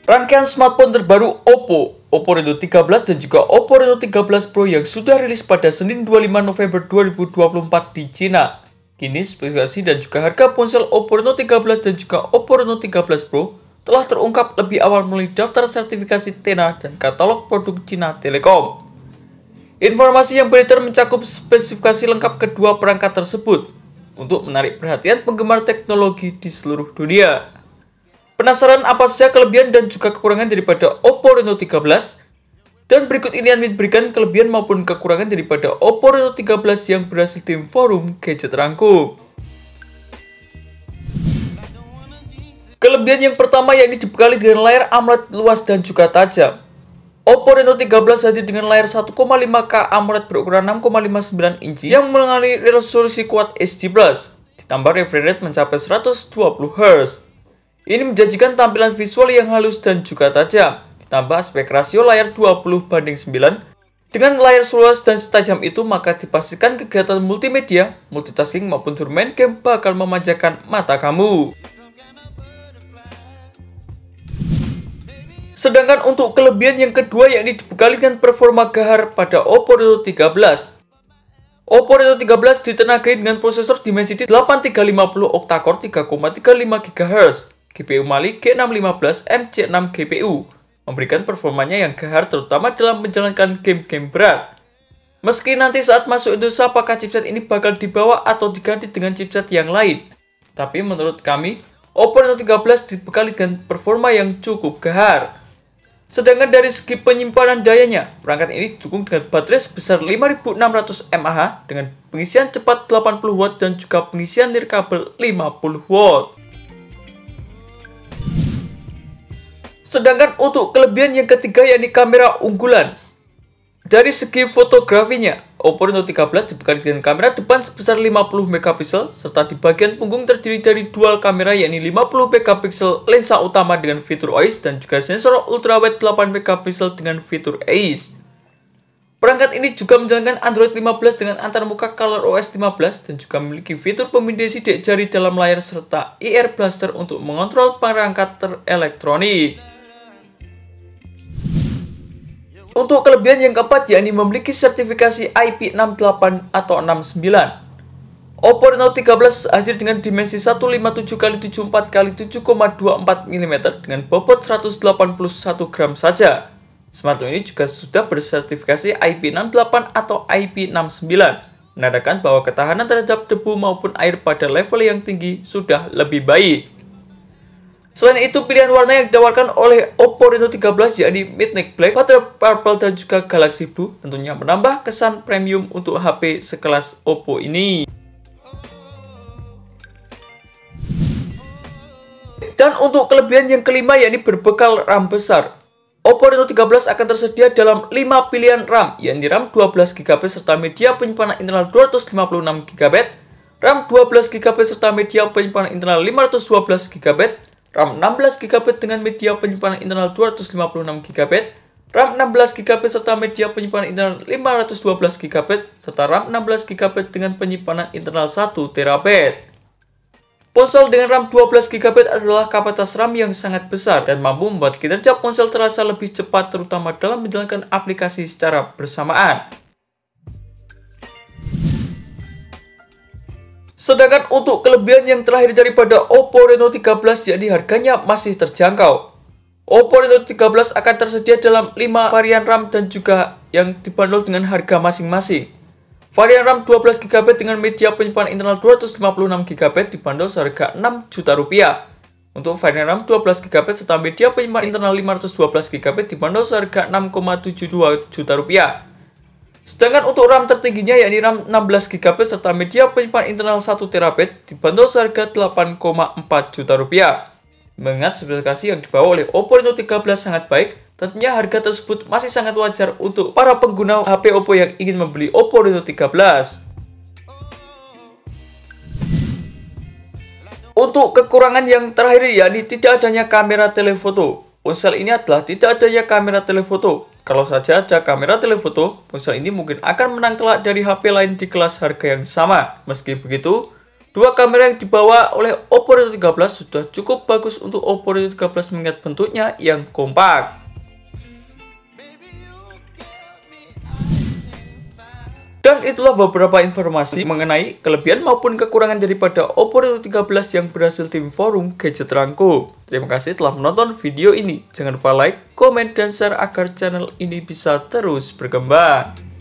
Rangkaian smartphone terbaru Oppo Reno 13 dan juga Oppo Reno 13 Pro yang sudah rilis pada Senin 25 November 2024 di Cina. Kini spesifikasi dan juga harga ponsel Oppo Reno 13 dan juga Oppo Reno 13 Pro telah terungkap lebih awal melalui daftar sertifikasi TENA dan katalog produk Cina Telekom. Informasi yang beredar mencakup spesifikasi lengkap kedua perangkat tersebut untuk menarik perhatian penggemar teknologi di seluruh dunia. Penasaran apa saja kelebihan dan juga kekurangan daripada Oppo Reno 13? Dan berikut ini Admin berikan kelebihan maupun kekurangan daripada Oppo Reno 13 yang berhasil tim forum gadget rangkum. Kelebihan yang pertama yakni dibekali dengan layar AMOLED luas dan juga tajam. Oppo Reno 13 hadir dengan layar 1,5K AMOLED berukuran 6,59 inci yang mengalami resolusi Quad HD+, ditambah refresh rate mencapai 120Hz. Ini menjanjikan tampilan visual yang halus dan juga tajam, ditambah aspek rasio layar 20:9. Dengan layar seluas dan setajam itu, maka dipastikan kegiatan multimedia, multitasking maupun bermain game bakal memanjakan mata kamu. Sedangkan untuk kelebihan yang kedua yakni dibekali dengan performa gahar pada Oppo Reno 13. Oppo Reno 13 ditenagai dengan prosesor Dimensity 8350 octa-core 3,35 GHz. GPU Mali G615 MC6 GPU memberikan performanya yang gahar terutama dalam menjalankan game-game berat. Meski nanti saat masuk Indonesia apakah chipset ini bakal dibawa atau diganti dengan chipset yang lain. Tapi menurut kami, Oppo Reno 13 dibekali dengan performa yang cukup gahar. Sedangkan dari segi penyimpanan dayanya, perangkat ini didukung dengan baterai sebesar 5600 mAh dengan pengisian cepat 80W dan juga pengisian nirkabel 50W. Sedangkan untuk kelebihan yang ketiga yakni kamera unggulan. Dari segi fotografinya, Oppo Reno 13 dibekali dengan kamera depan sebesar 50MP serta di bagian punggung terdiri dari dual kamera yakni 50MP lensa utama dengan fitur OIS dan juga sensor ultrawide 8MP dengan fitur AIS. Perangkat ini juga menjalankan Android 15 dengan antarmuka ColorOS 15 dan juga memiliki fitur pemindai sidik jari dalam layar serta IR Blaster untuk mengontrol perangkat terelektronik. Untuk kelebihan yang keempat yakni memiliki sertifikasi IP68 atau 69. Oppo Reno 13 hadir dengan dimensi 157x74x7,24 mm dengan bobot 181 gram saja. Smartphone ini juga sudah bersertifikasi IP68 atau IP69, menandakan bahwa ketahanan terhadap debu maupun air pada level yang tinggi sudah lebih baik. Selain itu, pilihan warna yang ditawarkan oleh Oppo Reno 13 yakni Midnight Black, Water Purple, dan juga Galaxy Blue tentunya menambah kesan premium untuk HP sekelas Oppo ini. Dan untuk kelebihan yang kelima yakni berbekal RAM besar. Oppo Reno 13 akan tersedia dalam 5 pilihan RAM, yakni RAM 12GB serta media penyimpanan internal 256GB, RAM 12GB serta media penyimpanan internal 512GB, RAM 16GB dengan media penyimpanan internal 256GB, RAM 16GB serta media penyimpanan internal 512GB, serta RAM 16GB dengan penyimpanan internal 1TB. Ponsel dengan RAM 12GB adalah kapasitas RAM yang sangat besar dan mampu membuat kinerja ponsel terasa lebih cepat terutama dalam menjalankan aplikasi secara bersamaan. Sedangkan untuk kelebihan yang terakhir daripada Oppo Reno 13 yakni harganya masih terjangkau. Oppo Reno 13 akan tersedia dalam 5 varian RAM dan juga yang dibanderol dengan harga masing-masing. Varian RAM 12GB dengan media penyimpanan internal 256GB dibanderol seharga Rp6 juta. Untuk varian RAM 12GB serta media penyimpanan internal 512GB dibanderol seharga Rp6,72 juta. Sedangkan untuk RAM tertingginya yakni RAM 16GB serta media penyimpanan internal 1TB dibanderol seharga Rp8,4 juta. Mengingat spesifikasi yang dibawa oleh Oppo Reno 13 sangat baik, tentunya harga tersebut masih sangat wajar untuk para pengguna HP Oppo yang ingin membeli Oppo Reno 13. Untuk kekurangan yang terakhir yakni tidak adanya kamera telefoto. Ponsel ini adalah tidak adanya kamera telefoto. Kalau saja ada kamera telefoto, ponsel ini mungkin akan menang telak dari HP lain di kelas harga yang sama. Meski begitu, Dua kamera yang dibawa oleh Oppo Reno 13 sudah cukup bagus untuk Oppo Reno 13 mengingat bentuknya yang kompak. Dan itulah beberapa informasi mengenai kelebihan maupun kekurangan daripada Oppo Reno 13 yang berhasil tim forum Gadget Rangkum. Terima kasih telah menonton video ini. Jangan lupa like, komen, dan share agar channel ini bisa terus berkembang.